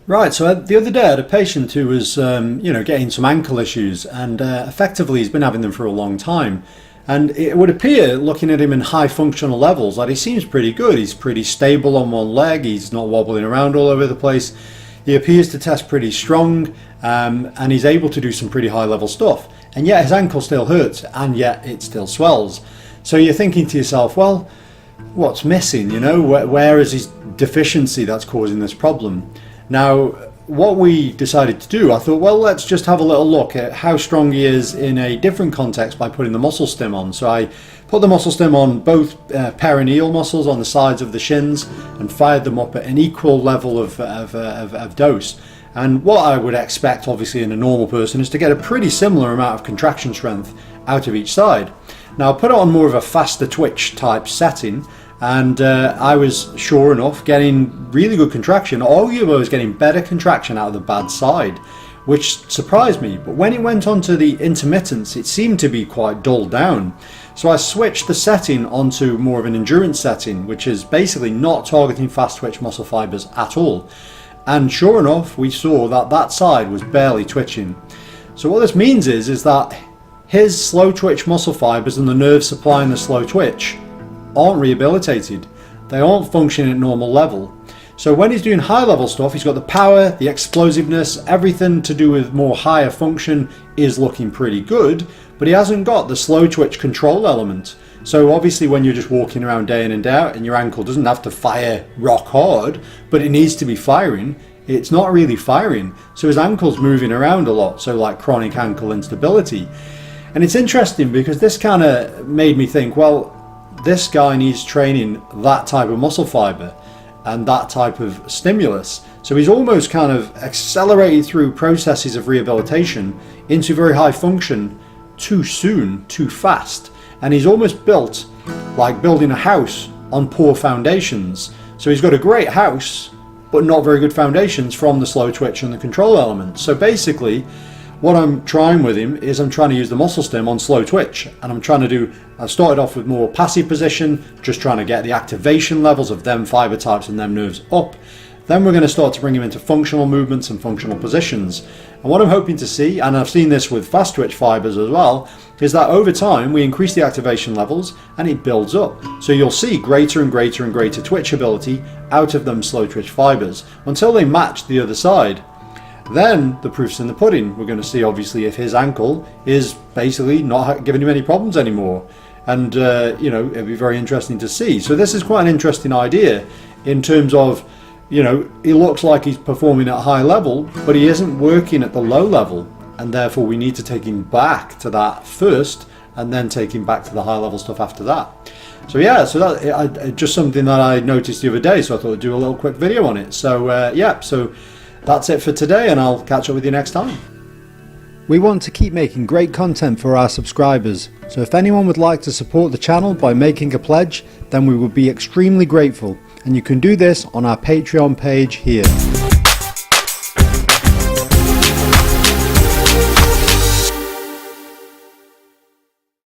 Right, so the other day I had a patient who was, getting some ankle issues, and effectively he's been having them for a long time. And it would appear, looking at him in high functional levels, that he seems pretty good. He's pretty stable on one leg, he's not wobbling around all over the place. He appears to test pretty strong, and he's able to do some pretty high level stuff. And yet his ankle still hurts, and yet it still swells. So you're thinking to yourself, well, what's missing? Where is his deficiency that's causing this problem? Now, what we decided to do, I thought, well, let's just have a little look at how strong he is in a different context by putting the muscle stim on. So I put the muscle stim on both perineal muscles on the sides of the shins and fired them up at an equal level of dose. And what I would expect, obviously, in a normal person is to get a pretty similar amount of contraction strength out of each side. Now, I put it on more of a faster twitch type setting, and I was, sure enough, getting really good contraction. Arguably, I was getting better contraction out of the bad side, which surprised me. But when it went on to the intermittence, it seemed to be quite dulled down. So I switched the setting onto more of an endurance setting, which is basically not targeting fast twitch muscle fibers at all. And sure enough, we saw that that side was barely twitching. So what this means is that his slow twitch muscle fibers and the nerves supplying the slow twitch aren't rehabilitated. They aren't functioning at normal level. So when he's doing high level stuff, he's got the power, the explosiveness, everything to do with more higher function is looking pretty good, but he hasn't got the slow twitch control element. So obviously when you're just walking around day in and day out and your ankle doesn't have to fire rock hard, but it needs to be firing, it's not really firing. So his ankle's moving around a lot, so like chronic ankle instability. And it's interesting because this kind of made me think, well, this guy needs training that type of muscle fiber and that type of stimulus. So he's almost kind of accelerated through processes of rehabilitation into very high function too soon, too fast. And he's almost built like building a house on poor foundations. So he's got a great house, but not very good foundations from the slow twitch and the control element. So basically, what I'm trying with him is I'm trying to use the muscle stim on slow twitch, and I started off with more passive position, just trying to get the activation levels of them fiber types and them nerves up. Then we're going to start to bring him into functional movements and functional positions. And what I'm hoping to see, and I've seen this with fast twitch fibers as well, is that over time we increase the activation levels and it builds up. So you'll see greater and greater and greater twitch ability out of them slow twitch fibers until they match the other side. Then the proof's in the pudding. We're going to see obviously if his ankle is basically not giving him any problems anymore. And it'd be very interesting to see. So this is quite an interesting idea in terms of, he looks like he's performing at a high level, but he isn't working at the low level. And therefore we need to take him back to that first and then take him back to the high level stuff after that. So yeah, so that just something that I noticed the other day. So I thought I'd do a little quick video on it. So so that's it for today, and I'll catch up with you next time. We want to keep making great content for our subscribers, so if anyone would like to support the channel by making a pledge, then we would be extremely grateful, and you can do this on our Patreon page here.